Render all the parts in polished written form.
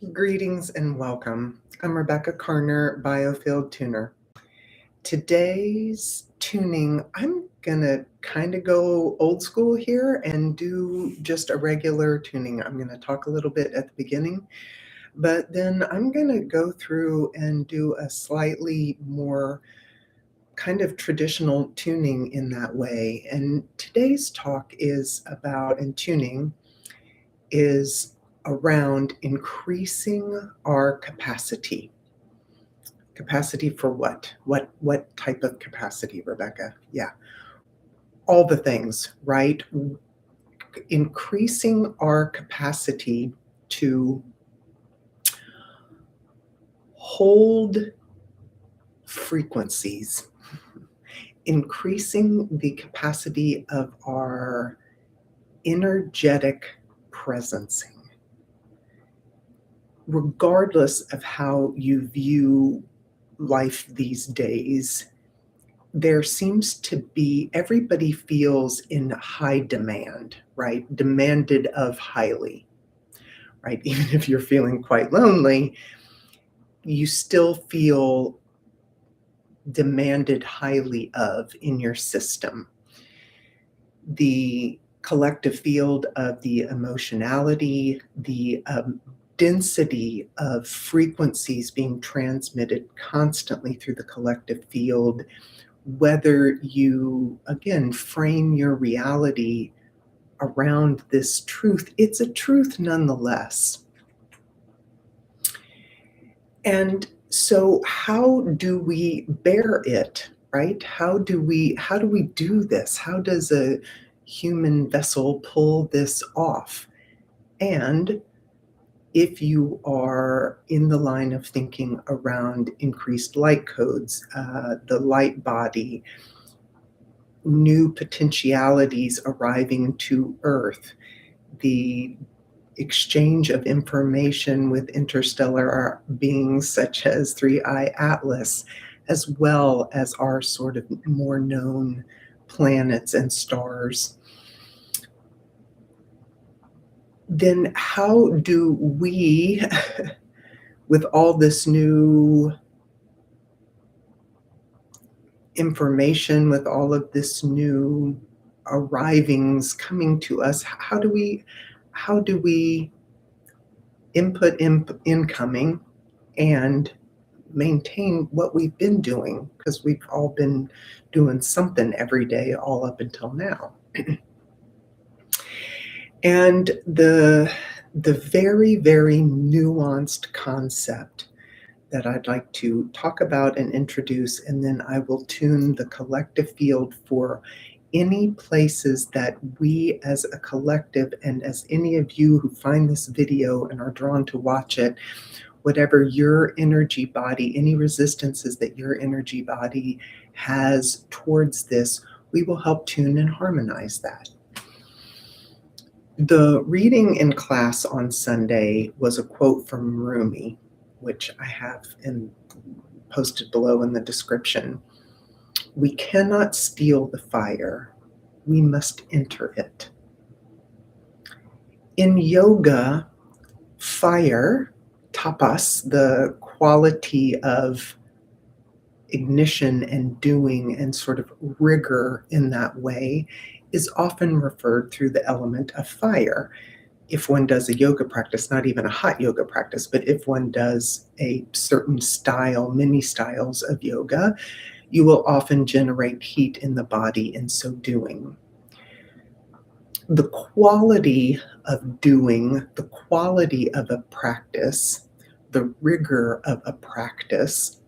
Greetings and welcome. I'm Rebecca Carner, Biofield tuner. Today's tuning, I'm gonna kind of go old school here and do just a regular tuning. I'm gonna talk a little bit at the beginning, but then I'm gonna go through and do a slightly more kind of traditional tuning in that way. And today's talk is about, and tuning is around increasing our capacity. Capacity for what? What type of capacity, Rebecca? Yeah, all the things, right? Increasing our capacity to hold frequencies, increasing the capacity of our energetic presencing. Regardless of how you view life these days, there seems to be, everybody feels in high demand, right? Demanded of highly, right? Even if you're feeling quite lonely, you still feel demanded highly of in your system. The collective field of the emotionality, the density of frequencies being transmitted constantly through the collective field, whether you, again, frame your reality around this truth, it's a truth nonetheless. And so how do we bear it, right? How do we do this? How does a human vessel pull this off? And if you are in the line of thinking around increased light codes, the light body, new potentialities arriving to Earth, the exchange of information with interstellar beings such as 3I Atlas, as well as our sort of more known planets and stars, then how do we, with all this new information, with all of this new arrivings coming to us, how do we input incoming and maintain what we've been doing, because we've all been doing something every day all up until now. And the very, very nuanced concept that I'd like to talk about and introduce, and then I will tune the collective field for any places that we as a collective, and as any of you who find this video and are drawn to watch it, whatever your energy body, any resistances that your energy body has towards this, we will help tune and harmonize that. The reading in class on Sunday was a quote from Rumi, which I have posted below in the description. We cannot steal the fire, we must enter it. In yoga, fire, tapas, the quality of ignition and doing and sort of rigor in that way, is often referred through the element of fire. If one does a yoga practice, not even a hot yoga practice, but if one does a certain style, many styles of yoga, you will often generate heat in the body in so doing. The quality of doing, the quality of a practice, the rigor of a practice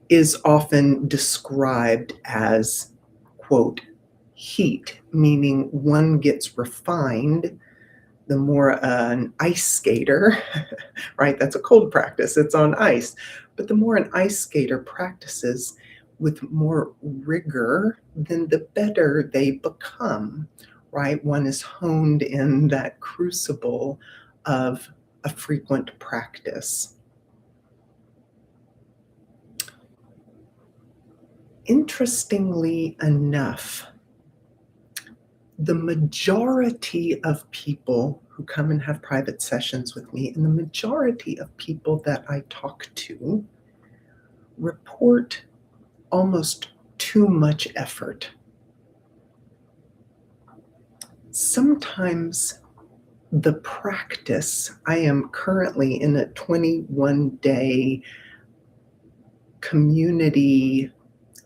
is often described as, quote, heat, meaning one gets refined the more an ice skater, right? That's a cold practice, it's on ice. But the more an ice skater practices with more rigor, then the better they become, right? One is honed in that crucible of a frequent practice. Interestingly enough, the majority of people who come and have private sessions with me, and the majority of people that I talk to, report almost too much effort. Sometimes the practice, I am currently in a 21-day community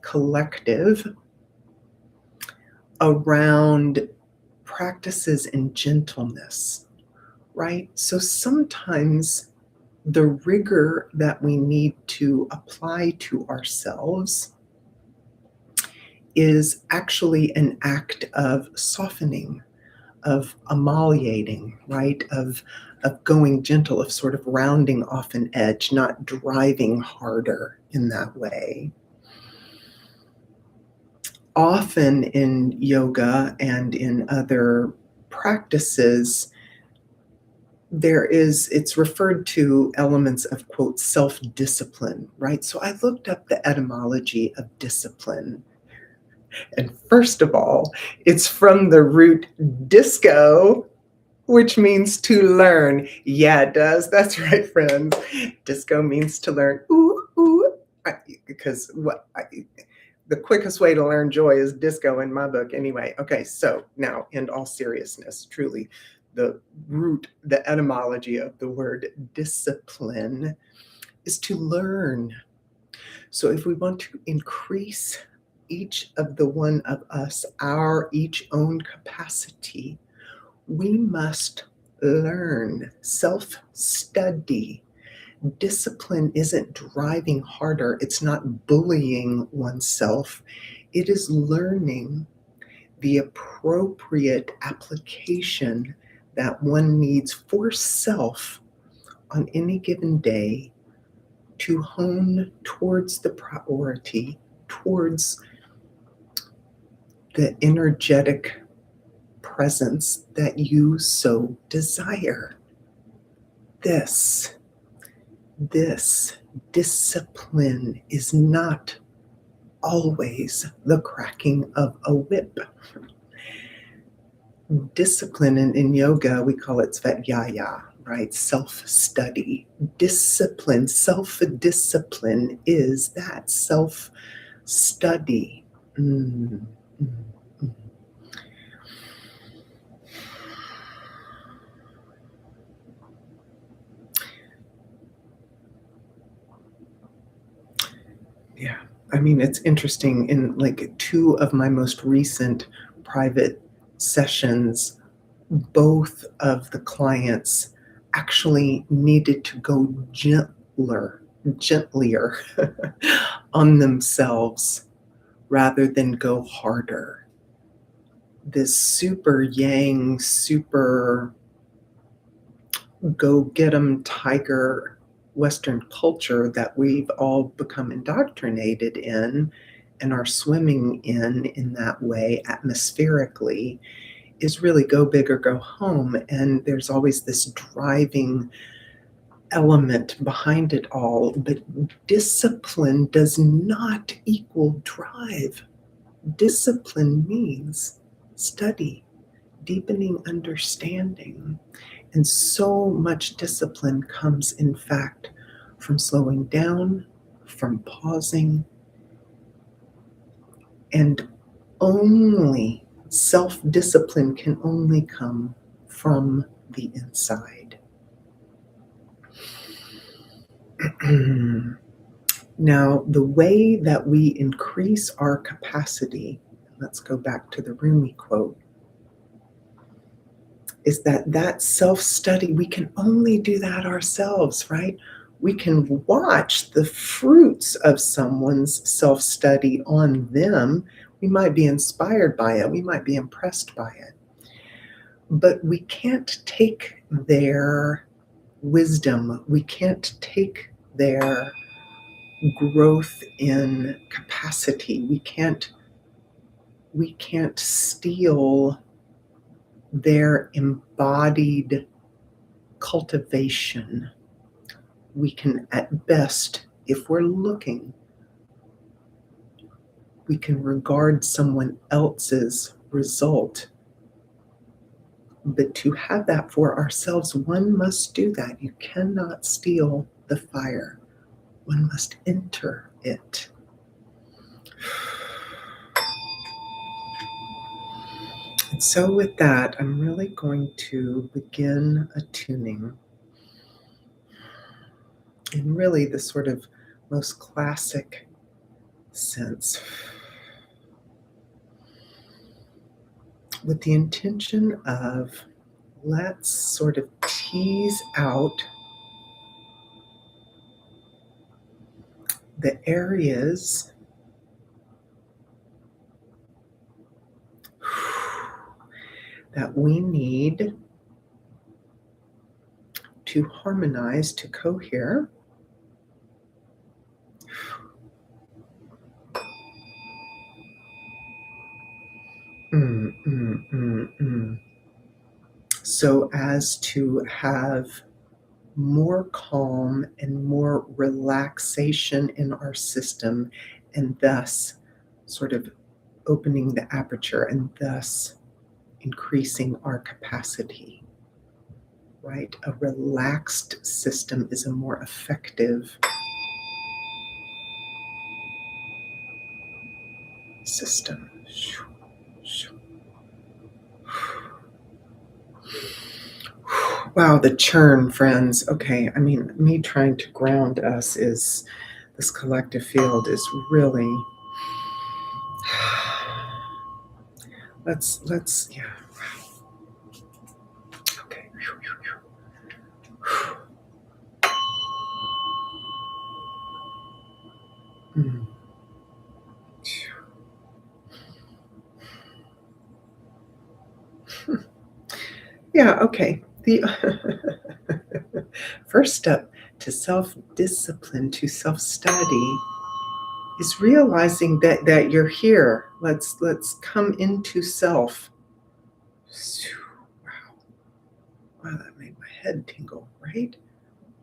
collective around practices in gentleness, right? So sometimes the rigor that we need to apply to ourselves is actually an act of softening, of ameliorating, right? Of going gentle, of sort of rounding off an edge, not driving harder in that way. Often in yoga and in other practices, it's referred to elements of, quote, self-discipline, right? So I looked up the etymology of discipline. And first of all, it's from the root disco, which means to learn. Yeah, it does. That's right, friends. Disco means to learn. Ooh, ooh. Because the quickest way to learn joy is disco in my book anyway. Okay, so now in all seriousness, truly, the etymology of the word discipline is to learn. So if we want to increase each of the one of us, our each own capacity, we must learn, self-study. Discipline isn't driving harder. It's not bullying oneself. It is learning the appropriate application that one needs for self on any given day to hone towards the priority, towards the energetic presence that you so desire. This discipline is not always the cracking of a whip. Discipline in yoga, we call it svadhyaya, right? Self-study. Discipline, self-discipline is that self-study. Mm, mm, mm. Yeah, I mean, it's interesting. In like two of my most recent private sessions, both of the clients actually needed to go gentler on themselves rather than go harder. This super yang, super go get 'em tiger Western culture that we've all become indoctrinated in and are swimming in that way atmospherically is really go big or go home. And there's always this driving element behind it all. But discipline does not equal drive. Discipline means study, deepening understanding. And so much discipline comes, in fact, from slowing down, from pausing, and only self-discipline can only come from the inside. Now, the way that we increase our capacity, let's go back to the Rumi quote, is that self-study, we can only do that ourselves, right? We can watch the fruits of someone's self-study on them. We might be inspired by it. We might be impressed by it. But we can't take their wisdom. We can't take their growth in capacity. We can't steal their embodied cultivation. We can, at best, if we're looking, we can regard someone else's result But to have that for ourselves, one must do that. You cannot steal the fire. One must enter it. And so, with that, I'm really going to begin attuning in really the sort of most classic sense, with the intention of let's sort of tease out the areas that we need to harmonize, to cohere. So as to have more calm and more relaxation in our system, and thus sort of opening the aperture and thus increasing our capacity, right? A relaxed system is a more effective system. Wow, the churn, friends. Okay, I mean, me trying to ground us is this collective field is really yeah. Okay. Mm. Yeah, okay. The first step to self-discipline, to self-study, is realizing that you're here. Let's come into self. Wow, wow, that made my head tingle, right?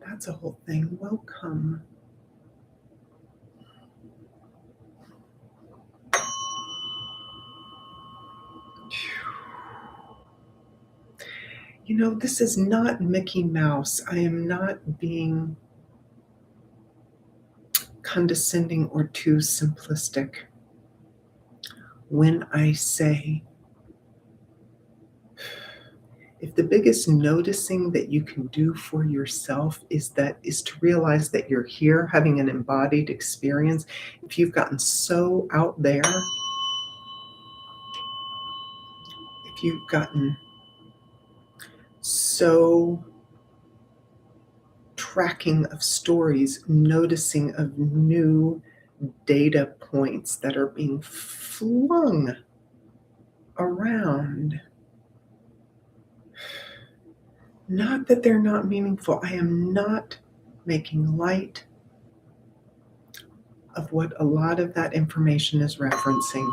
That's a whole thing. Welcome. You know, this is not Mickey Mouse. I am not being condescending or too simplistic when I say, if the biggest noticing that you can do for yourself is to realize that you're here having an embodied experience, if you've gotten so out there, if you've gotten so tracking of stories, noticing of new data points that are being flung around. Not that they're not meaningful. I am not making light of what a lot of that information is referencing.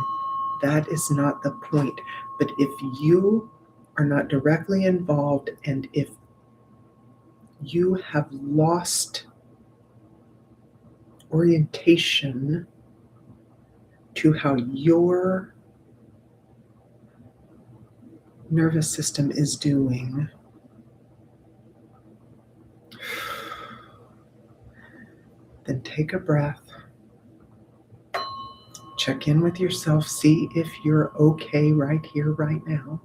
That is not the point. But if you are not directly involved, and if you have lost orientation to how your nervous system is doing, then take a breath, check in with yourself, see if you're okay right here, right now.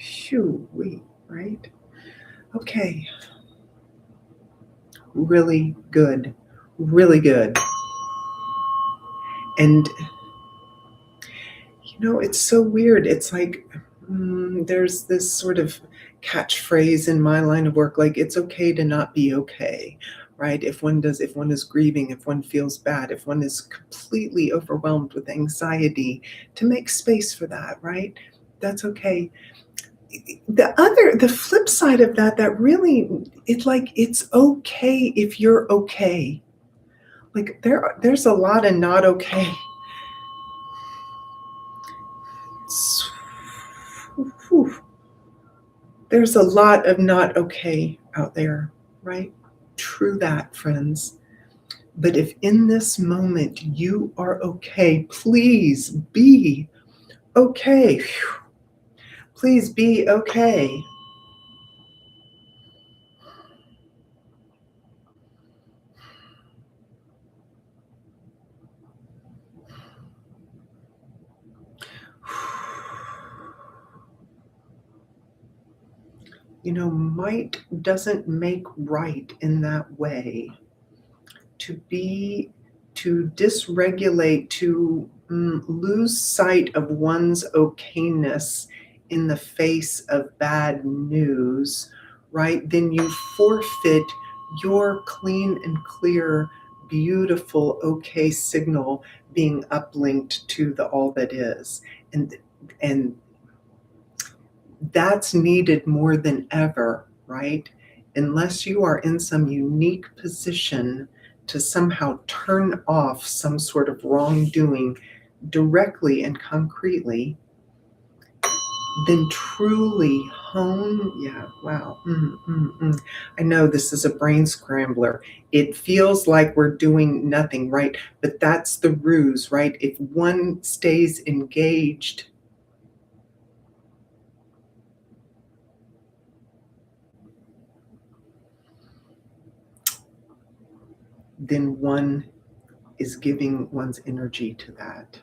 Shoo-wee, right? Okay. Really good. Really good. And, you know, it's so weird. It's like there's this sort of catchphrase in my line of work, like it's okay to not be okay, right? If one is grieving, if one feels bad, if one is completely overwhelmed with anxiety, to make space for that, right? That's okay. The flip side of that really, it's like it's okay if you're okay. Like there's a lot of not okay. There's a lot of not okay out there, right? True that, friends. But if in this moment you are okay, please be okay. Please be okay. Might doesn't make right in that way. To be, to dysregulate, to lose sight of one's okayness in the face of bad news, right? Then you forfeit your clean and clear, beautiful, okay signal being uplinked to the all that is. And that's needed more than ever, right? Unless you are in some unique position to somehow turn off some sort of wrongdoing directly and concretely, then truly hone. Yeah, wow. I know this is a brain scrambler. It feels like we're doing nothing, right? But that's the ruse, right? If one stays engaged, then one is giving one's energy to that.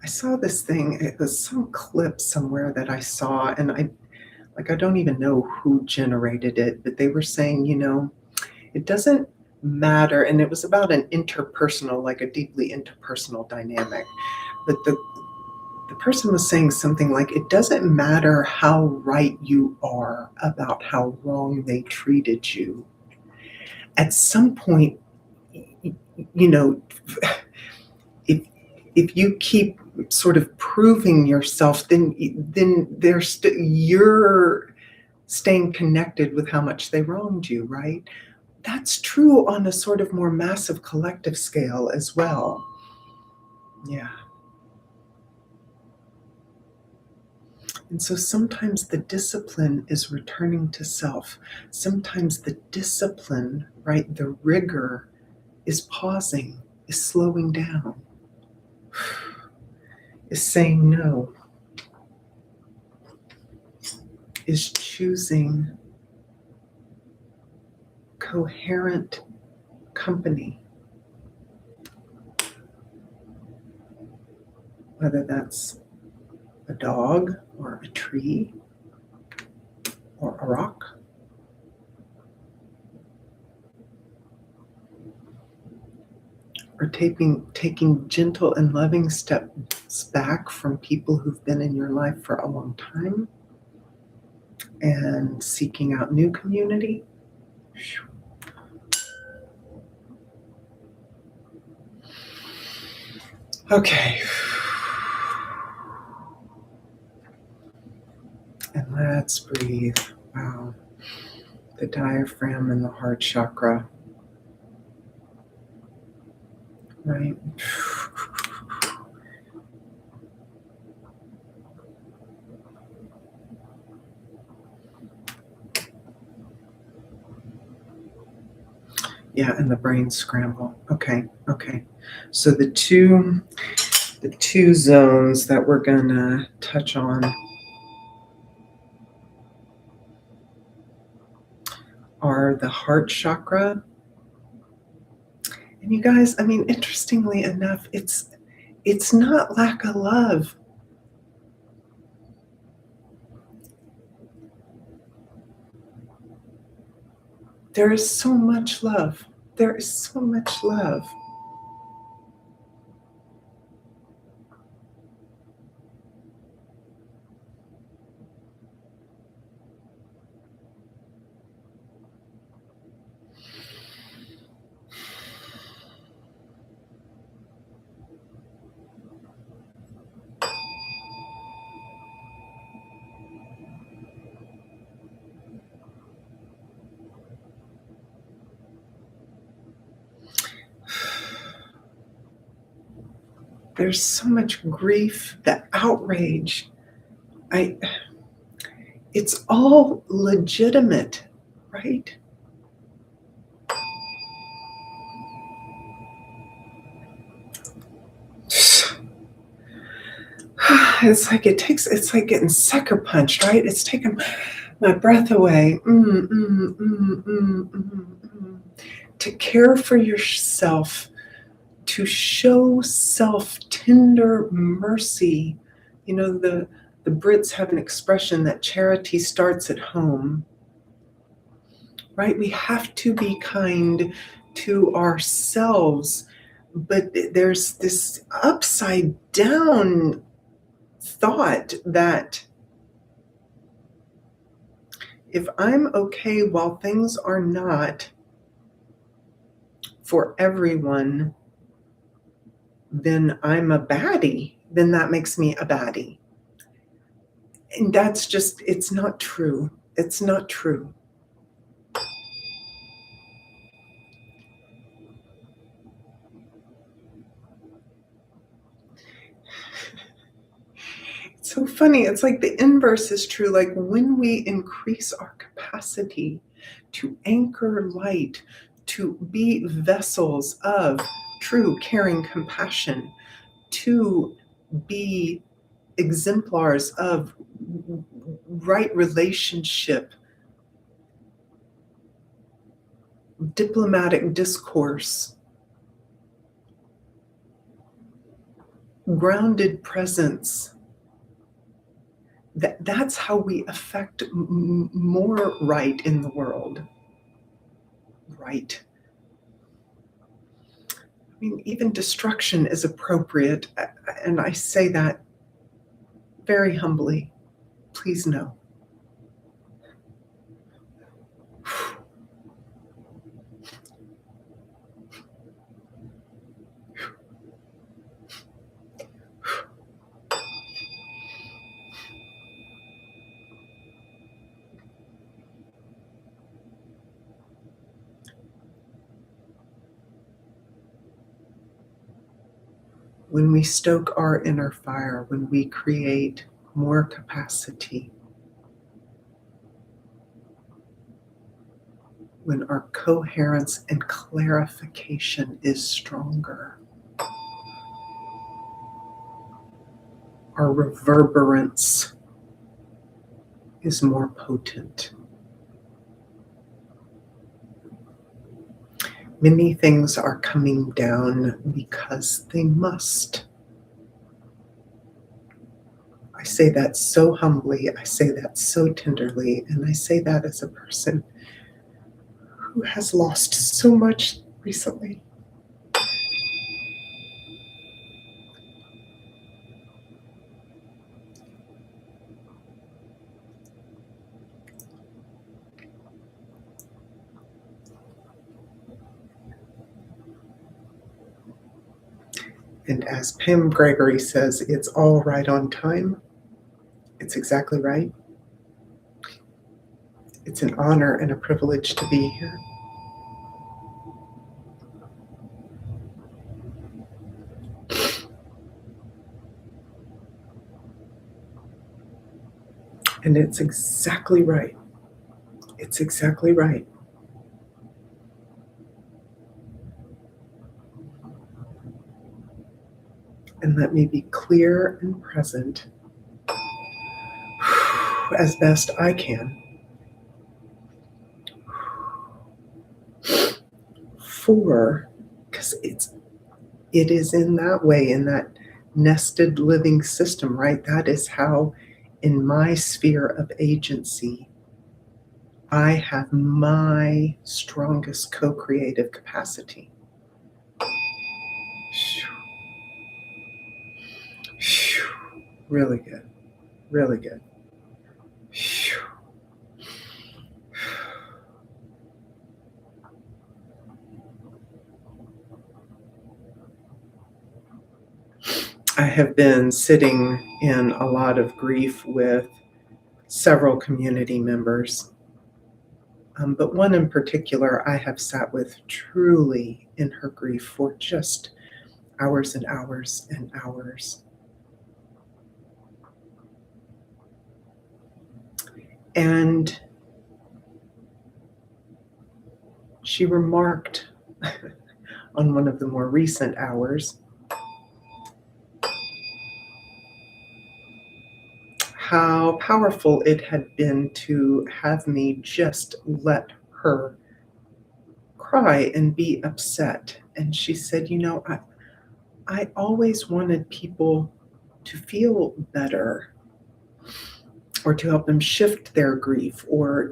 I saw this thing, it was some clip somewhere that I saw, and I don't even know who generated it, but they were saying, it doesn't matter, and it was about an interpersonal, like a deeply interpersonal dynamic. But the person was saying something like, it doesn't matter how right you are about how wrong they treated you. At some point, you know, if if you keep sort of proving yourself, then you're staying connected with how much they wronged you, right? That's true on a sort of more massive collective scale as well. Yeah. And so sometimes the discipline is returning to self. Sometimes the discipline, right, the rigor is pausing, is slowing down, is saying no, is choosing coherent company, whether that's a dog or a tree or a rock, or taking gentle and loving steps back from people who've been in your life for a long time and seeking out new community. Okay. And let's breathe. Wow. The diaphragm and the heart chakra. Right? Yeah, and the brain scramble. Okay. So the two zones that we're gonna touch on are the heart chakra. And you guys, I mean, interestingly enough, it's not lack of love. There is so much love. There is so much love. There's so much grief, the outrage. It's all legitimate, right? it's like getting sucker punched, right? It's taking my breath away. To care for yourself, to show self tender mercy. You know, the Brits have an expression that charity starts at home, right? We have to be kind to ourselves, but there's this upside down thought that if I'm okay while things are not for everyone, then I'm a baddie. Then that makes me a baddie. And that's just, it's not true. It's not true. It's so funny. It's like the inverse is true. Like when we increase our capacity to anchor light, to be vessels of true caring compassion, to be exemplars of right relationship, diplomatic discourse, grounded presence. That's how we affect more right in the world. Right. I mean, even destruction is appropriate, and I say that very humbly. Please know. When we stoke our inner fire, when we create more capacity, when our coherence and clarification is stronger, our reverberance is more potent. Many things are coming down because they must. I say that so humbly, I say that so tenderly, and I say that as a person who has lost so much recently. And as Pam Gregory says, it's all right on time. It's exactly right. It's an honor and a privilege to be here. And it's exactly right. It's exactly right. And let me be clear and present as best I can for, because it is in that way, in that nested living system, right? That is how, in my sphere of agency, I have my strongest co-creative capacity. Really good. Really good. I have been sitting in a lot of grief with several community members, but one in particular I have sat with truly in her grief for just hours and hours and hours. And she remarked on one of the more recent hours, how powerful it had been to have me just let her cry and be upset. And she said, I always wanted people to feel better or to help them shift their grief or,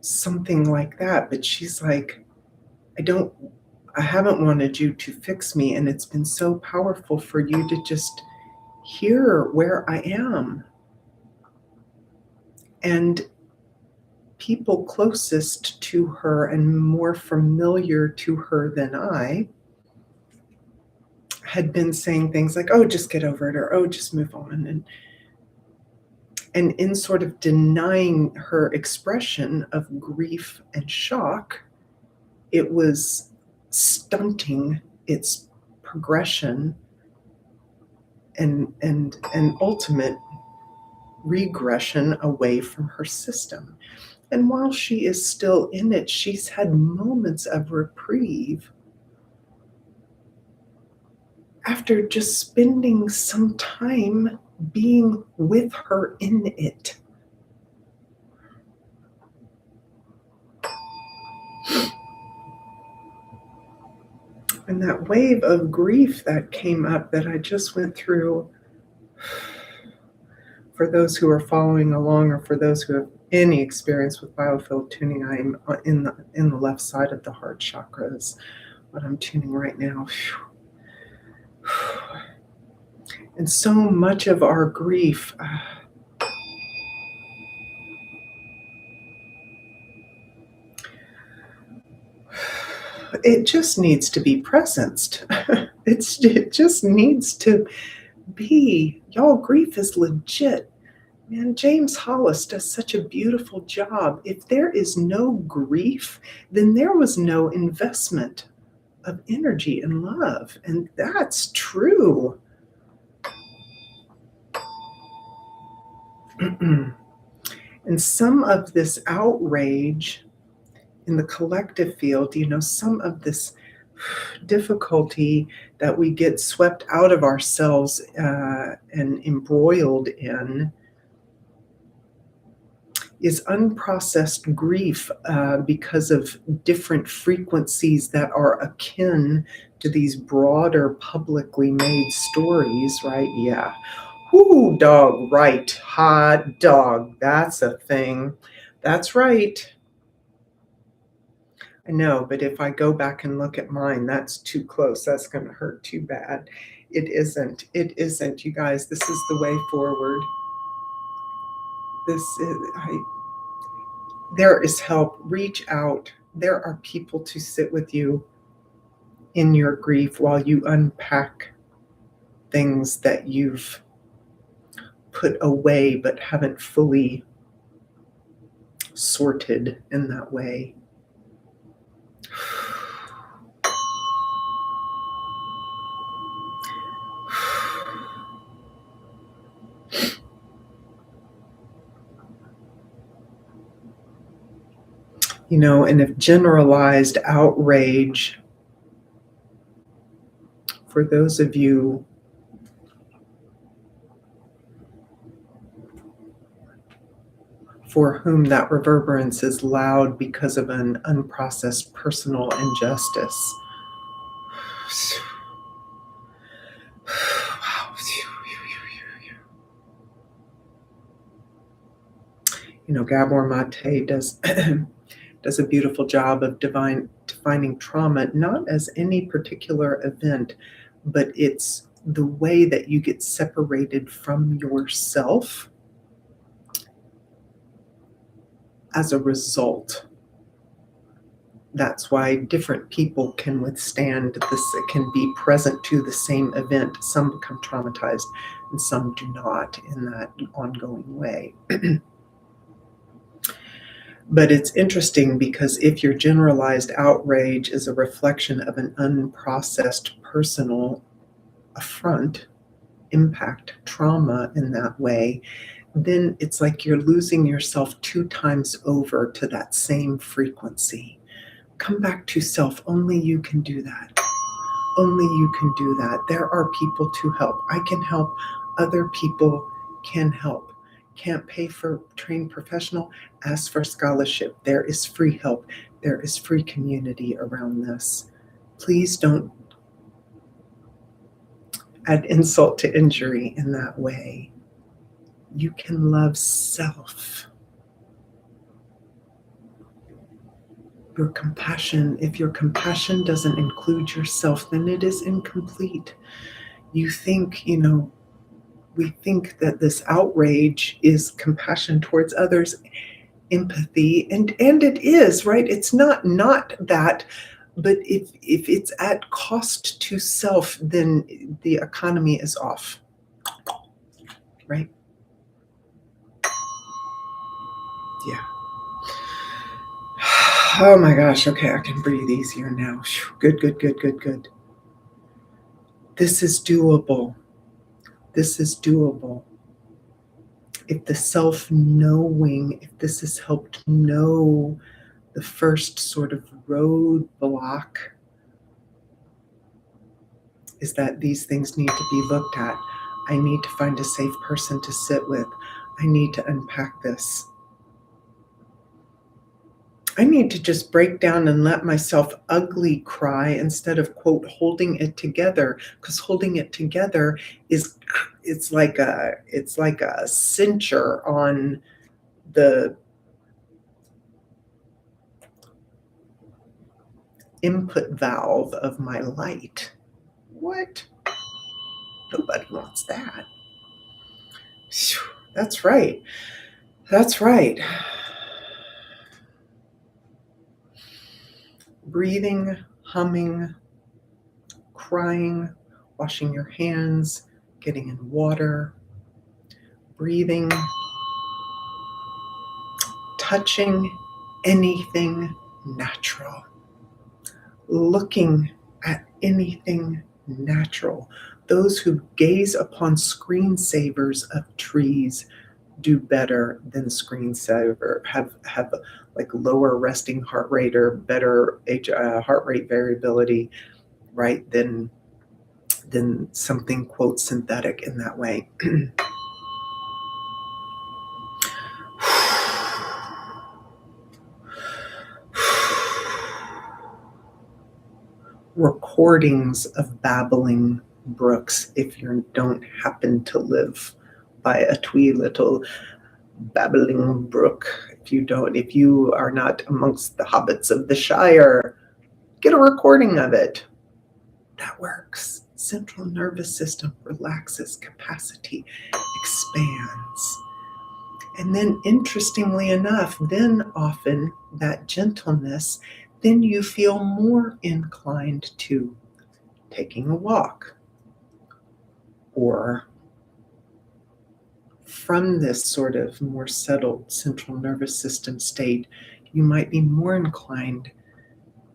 something like that. But she's like, I don't, I haven't wanted you to fix me. And it's been so powerful for you to just hear where I am. And people closest to her and more familiar to her than I had been saying things like, oh, just get over it, or oh, just move on. And in sort of denying her expression of grief and shock, it was stunting its progression and ultimate regression away from her system. And while she is still in it, she's had moments of reprieve after just spending some time being with her in it. And that wave of grief that came up that I just went through, for those who are following along or for those who have any experience with biofield tuning, I'm in the left side of the heart chakra is what I'm tuning right now. And so much of our grief it just needs to be presenced. It just needs to be. Y'all, grief is legit. Man, James Hollis does such a beautiful job. If there is no grief, then there was no investment of energy and love. And that's true. And some of this outrage in the collective field, some of this difficulty that we get swept out of ourselves and embroiled in is unprocessed grief because of different frequencies that are akin to these broader publicly made stories, right? Yeah. Whoo, dog, right. Hot dog. That's a thing. That's right. I know, but if I go back and look at mine, that's too close. That's going to hurt too bad. It isn't. It isn't, you guys. This is the way forward. There is help. Reach out. There are people to sit with you in your grief while you unpack things that you've put away but haven't fully sorted in that way. And if generalized outrage, for those of you for whom that reverberance is loud because of an unprocessed personal injustice. Gabor Mate does a beautiful job of defining trauma, not as any particular event, but it's the way that you get separated from yourself as a result. That's why different people can withstand this, can be present to the same event. Some become traumatized and some do not in that ongoing way. But it's interesting because if your generalized outrage is a reflection of an unprocessed personal affront, impact, trauma in that way, then it's like you're losing yourself 2 times over to that same frequency. Come back to self. Only you can do that. Only you can do that. There are people to help. I can help other people can help. Can't pay for trained professional? Ask for scholarship. There is free help. There is free community around this. Please don't add insult to injury in that way. You can love self. Your compassion, if your compassion doesn't include yourself, then it is incomplete. You think, we think that this outrage is compassion towards others, empathy, and it is, right? It's not that, but if it's at cost to self, then the economy is off, right? Yeah. Oh my gosh, okay, I can breathe easier now. Good, good, good, good, good. This is doable. This is doable. If the self-knowing, if this has helped know the first sort of roadblock is that these things need to be looked at. I need to find a safe person to sit with. I need to unpack this. I need to just break down and let myself ugly cry instead of, quote, holding it together, because holding it together is it's like a cincher on the input valve of my light. What? Nobody wants that. That's right. That's right. Breathing, humming, crying, washing your hands, getting in water, breathing, touching anything natural, looking at anything natural. Those who gaze upon screensavers of trees do better than screensaver, have like lower resting heart rate or better heart rate variability, right, than something, quote, synthetic in that way. Recordings of babbling brooks, if you don't happen to live by a twee little babbling brook, if you are not amongst the hobbits of the Shire, get a recording of it. That works. Central nervous system relaxes, capacity expands. And then, interestingly enough, then often that gentleness, then you feel more inclined to taking a walk, or from this sort of more settled central nervous system state, you might be more inclined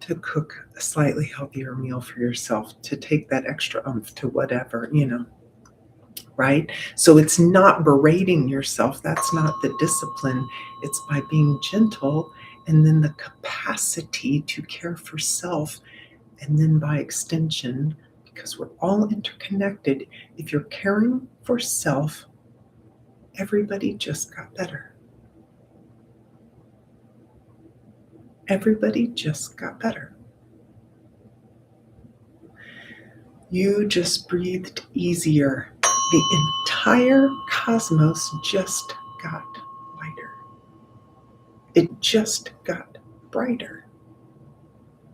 to cook a slightly healthier meal for yourself, to take that extra oomph to whatever, right? So it's not berating yourself. That's not the discipline. It's by being gentle, and then the capacity to care for self. And then by extension, because we're all interconnected, if you're caring for self, everybody just got better. Everybody just got better. You just breathed easier. The entire cosmos just got lighter. It just got brighter.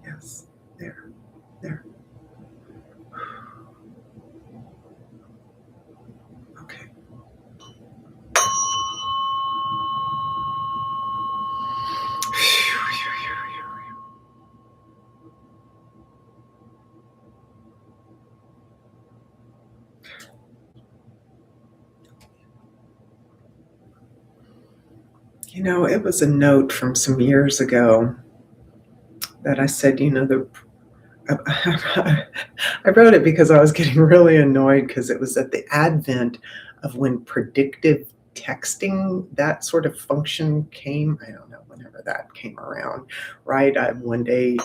Yes, there. Okay. It was a note from some years ago that I said, I wrote it because I was getting really annoyed because it was at the advent of when predictive texting, that sort of function came. I don't know, whenever that came around, right? One day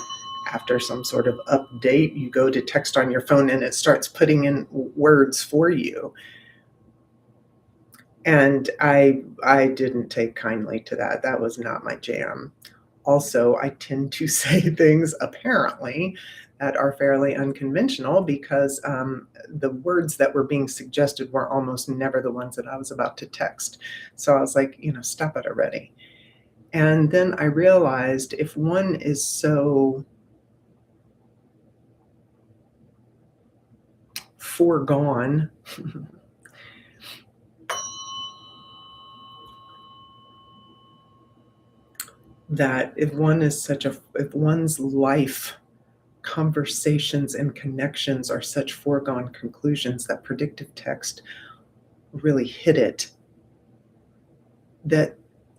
after some sort of update, you go to text on your phone and it starts putting in words for you. And I didn't take kindly to that. That was not my jam. Also, I tend to say things, apparently, that are fairly unconventional because, the words that were being suggested were almost never the ones that I was about to text. So I was like, "Stop it already." And then I realized if one is so foregone that if one's life conversations and connections are such foregone conclusions that predictive text really hit it, that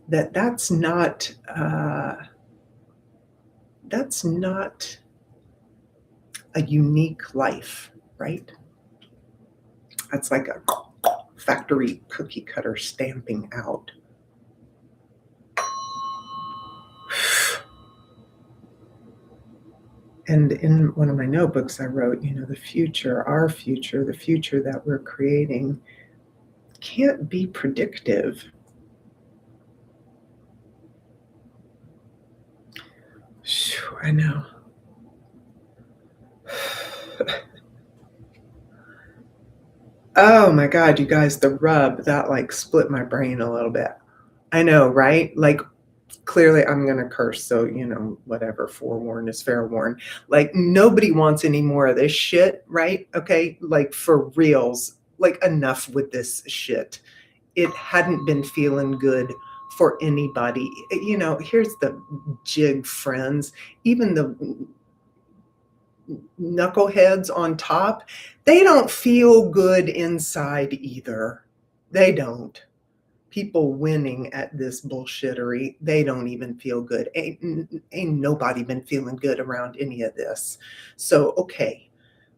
that's not a unique life, right? That's like a factory cookie cutter stamping out. And in one of my notebooks, I wrote, the future, our future, the future that we're creating can't be predictive. Phew, I know. Oh my God, you guys, the rub, that like split my brain a little bit. I know, right? Like, clearly I'm going to curse. So, whatever, forewarned is fair warned. Like, nobody wants any more of this shit, right? Okay. Like, for reals, like, enough with this shit. It hadn't been feeling good for anybody. Here's the jig, friends. Even the knuckleheads on top, they don't feel good inside either. They don't. People winning at this bullshittery, they don't even feel good. Ain't nobody been feeling good around any of this. So, okay,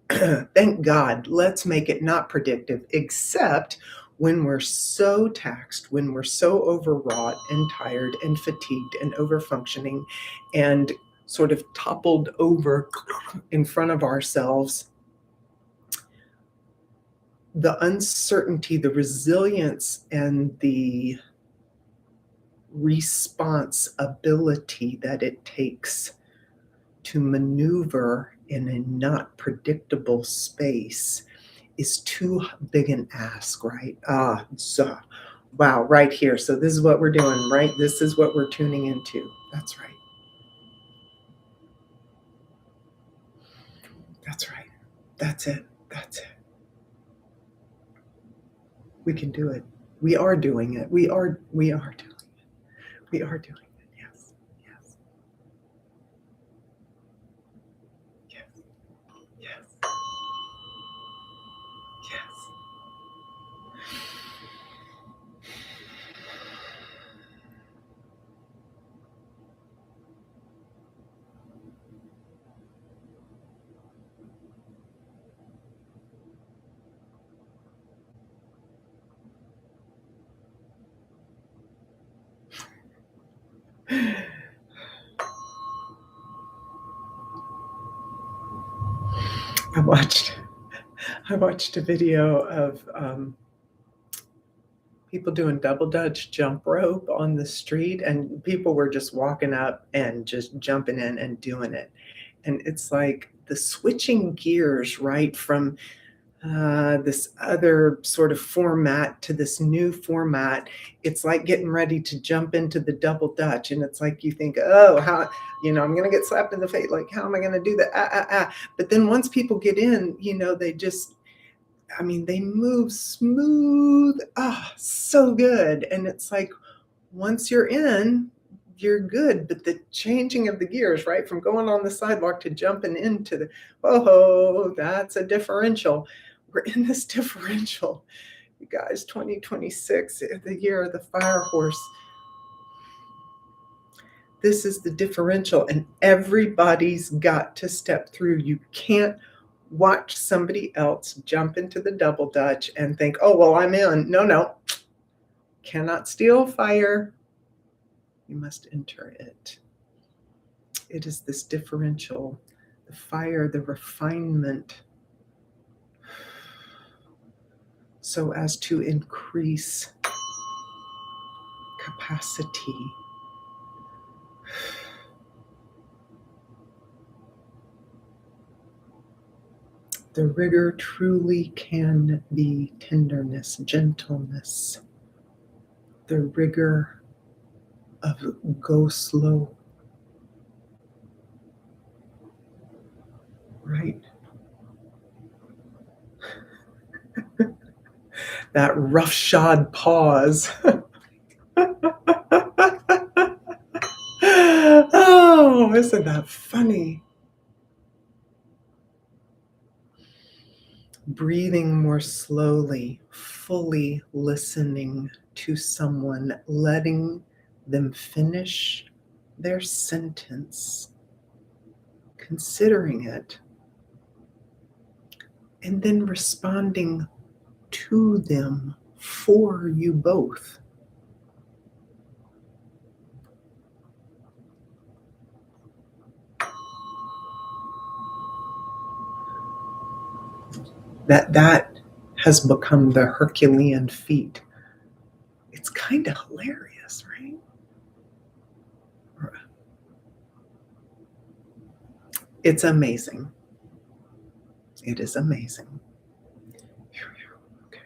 thank God, let's make it not predictive, except when we're so taxed, when we're so overwrought and tired and fatigued and overfunctioning and sort of toppled over in front of ourselves. The uncertainty, the resilience, and the responsibility that it takes to maneuver in a not predictable space is too big an ask, right? So wow, right here. So this is what we're doing, right? This is what we're tuning into. That's right. That's right. That's it. That's it. We can do it. We are doing it. We are doing it. We are doing it. Yes. Yes. Yes. Yes. Yes. I watched I watched a video of people doing double dutch jump rope on the street, and people were just walking up and just jumping in and doing it. And it's like the switching gears, right, from this other sort of format to this new format. It's like getting ready to jump into the double dutch, and it's like you think, oh, how I'm going to get slapped in the face. Like, how am I going to do that? But then once people get in, they just they move smooth. So good. And it's like once you're in, you're good. But the changing of the gears, right? From going on the sidewalk to jumping into that's a differential. We're in this differential. You guys, 2026, the year of the fire horse. This is the differential, and everybody's got to step through. You can't watch somebody else jump into the double dutch and think, oh, well, I'm in. No, no. Cannot steal fire. You must enter it. It is this differential, the fire, the refinement, so as to increase capacity. The rigor truly can be tenderness, gentleness. The rigor of go slow, right? That roughshod pause. Oh, isn't that funny? Breathing more slowly, fully listening to someone, letting them finish their sentence, considering it, and then responding to them for you both. That has become the Herculean feat. It's kind of hilarious, right? It's amazing. It is amazing. Okay.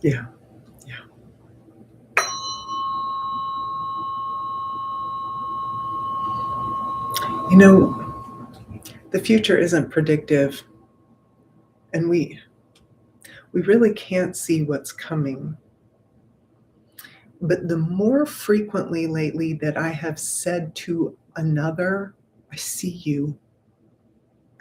Yeah, yeah. You know, the future isn't predictive, and we really can't see what's coming. But the more frequently lately that I have said to another, I see you,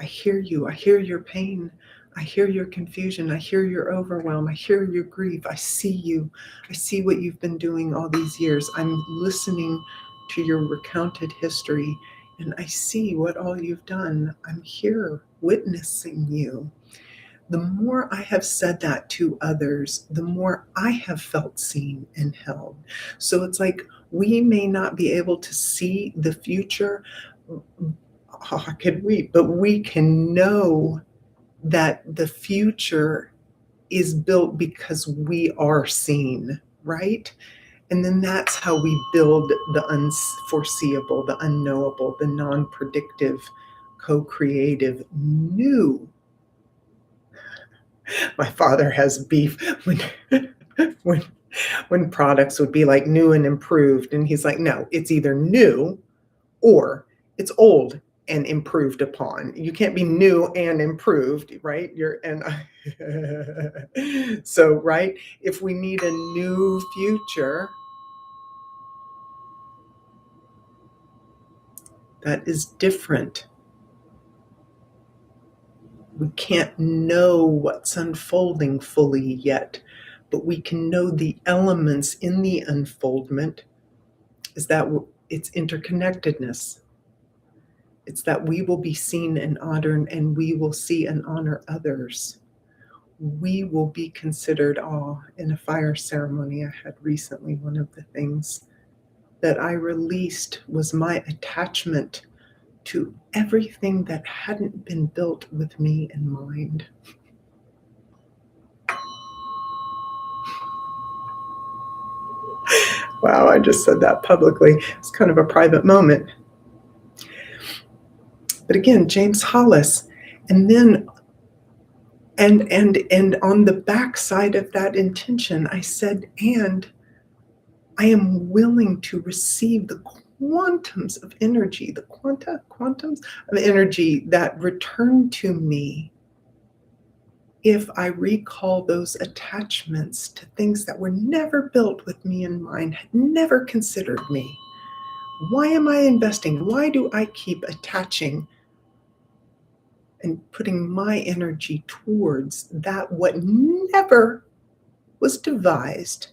I hear you, I hear your pain, I hear your confusion, I hear your overwhelm, I hear your grief, I see you, I see what you've been doing all these years. I'm listening to your recounted history, and I see what all you've done. I'm here witnessing you. The more I have said that to others, the more I have felt seen and held. So it's like we may not be able to see the future. How could we? But we can know that the future is built because we are seen, right? And then that's how we build the unforeseeable, the unknowable, the non predictive, co creative, new. My father has beef when when when products would be like new and improved, and he's like, no, it's either new or it's old and improved upon. You can't be new and improved, right? You're and so right, if we need a new future that is different, we can't know what's unfolding fully yet, but we can know the elements in the unfoldment. Is that it's interconnectedness. It's that we will be seen and honored, and we will see and honor others. We will be considered all. In a fire ceremony I had recently, one of the things that I released was my attachment to everything that hadn't been built with me in mind. Wow, I just said that publicly. It's kind of a private moment. But again, James Hollis. And then and on the backside of that intention, I said, and I am willing to receive the quantums of energy, the quantums of energy that return to me if I recall those attachments to things that were never built with me in mind, had never considered me. Why am I investing? Why do I keep attaching and putting my energy towards that what never was devised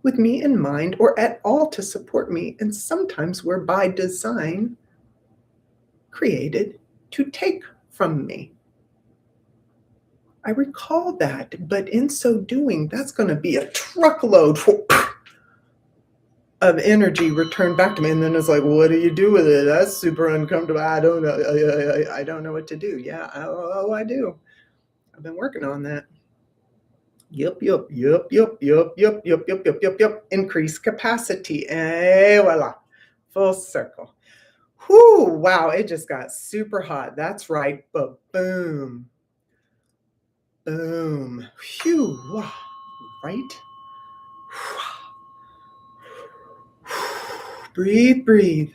with me in mind or at all to support me, and sometimes were by design created to take from me? I recall that, but in so doing, that's going to be a truckload of energy returned back to me. And then it's like, what do you do with it? That's super uncomfortable. I don't know. I don't know what to do. Yeah, I do. I've been working on that. Yep. Increase capacity. And voila. Full circle. Whoo, wow, it just got super hot. That's right. But boom. Boom. Phew. Wow. Right? Breathe, breathe.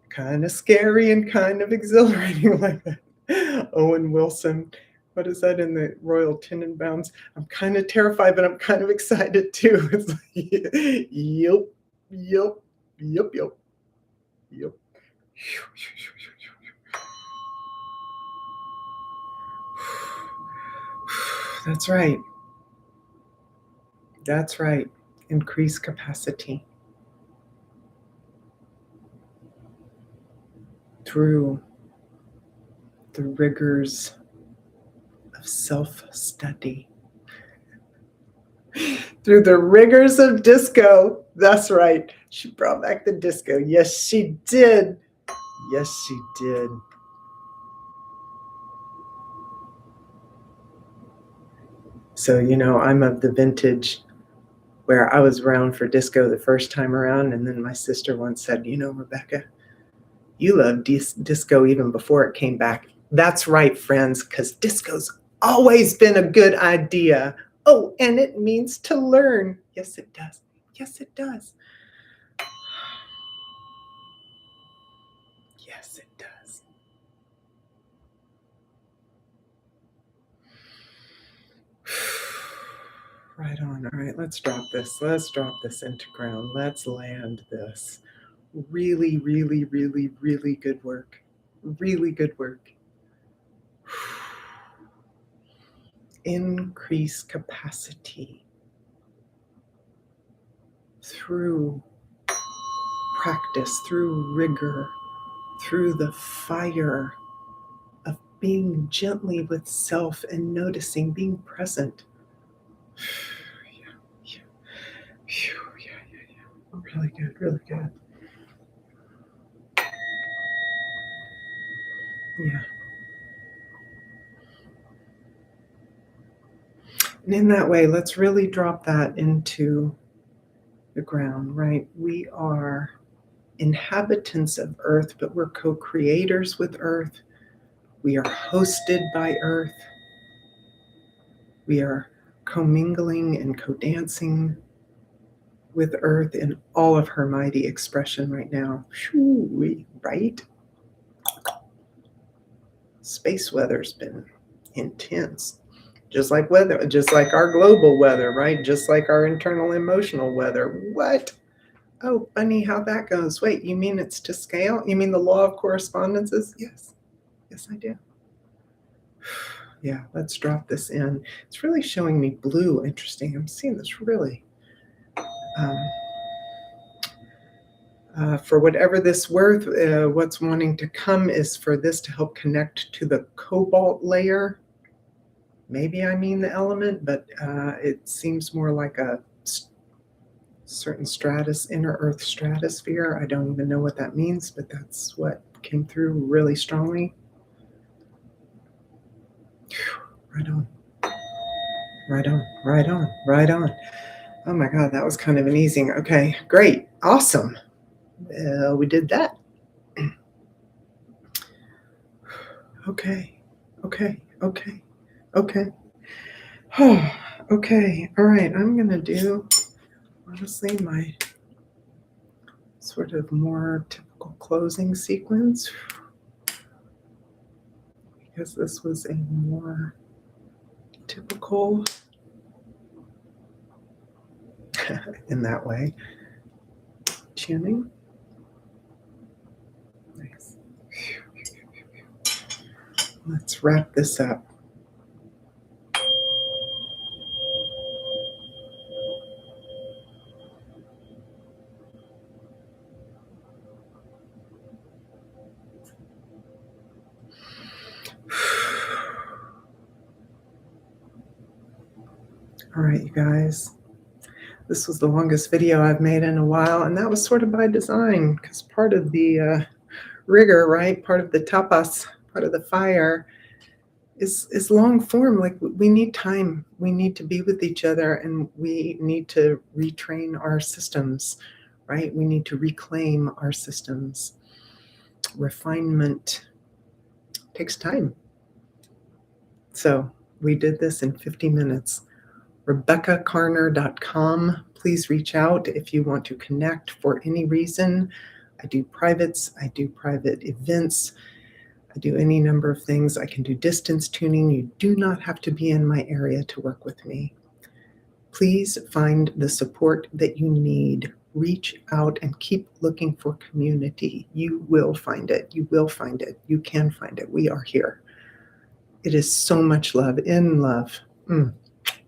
Kind of scary and kind of exhilarating like that. Owen Wilson. What is that in the Royal Tenenbaums? I'm kind of terrified, but I'm kind of excited too. It's like, yep, yep, yep, yep, yep. That's right. That's right. Increase capacity through the rigors of self-study. Through the rigors of disco. That's right. She brought back the disco. Yes, she did. Yes, she did. So, I'm of the vintage where I was around for disco the first time around. And then my sister once said, Rebecca, you loved disco even before it came back. That's right, friends, because disco's always been a good idea. Oh, and it means to learn. Yes, it does. Yes, it does. Yes, it does. Right on. All right, let's drop this. Let's drop this into ground. Let's land this. Really, really, really, really good work. Really good work. Increase capacity through practice, through rigor, through the fire of being gently with self and noticing, being present. Yeah. Really good, really good. Yeah. And in that way, let's really drop that into the ground, right? We are inhabitants of Earth, but we're co creators with Earth. We are hosted by Earth. We are commingling and co dancing with Earth in all of her mighty expression right now. Right? Space weather's been intense. Just like weather, just like our global weather, right? Just like our internal emotional weather. What? Oh, funny how that goes. Wait, you mean it's to scale? You mean the law of correspondences? Yes. Yes, I do. Yeah, let's drop this in. It's really showing me blue. Interesting. I'm seeing this really. For whatever this worth, what's wanting to come is for this to help connect to the cobalt layer. Maybe I mean the element, but it seems more like a certain inner Earth stratosphere. I don't even know what that means, but that's what came through really strongly. Right on. Right on. Right on. Right on. Oh my God, that was kind of an easing. Okay, great. Awesome. We did that. Okay. Okay. Okay. Okay. Okay. All right. I'm going to do, honestly, my sort of more typical closing sequence because this was a more typical in that way tuning. Nice. Let's wrap this up. All right, you guys. This was the longest video I've made in a while, and that was sort of by design because part of the rigor, right? Part of the tapas, part of the fire is long form. Like we need time. We need to be with each other, and we need to retrain our systems, right? We need to reclaim our systems. Refinement takes time. So we did this in 50 minutes. RebeccaCarner.com. Please reach out if you want to connect for any reason. I do privates, I do private events, I do any number of things. I can do distance tuning. You do not have to be in my area to work with me. Please find the support that you need. Reach out and keep looking for community. You will find it. You will find it. You can find it. We are here. It is so much love, in love.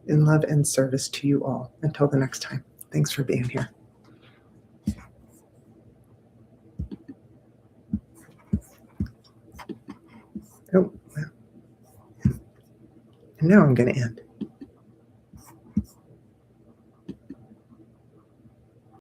In love and service to you all. Until the next time, thanks for being here. Oh, well. And now I'm going to end.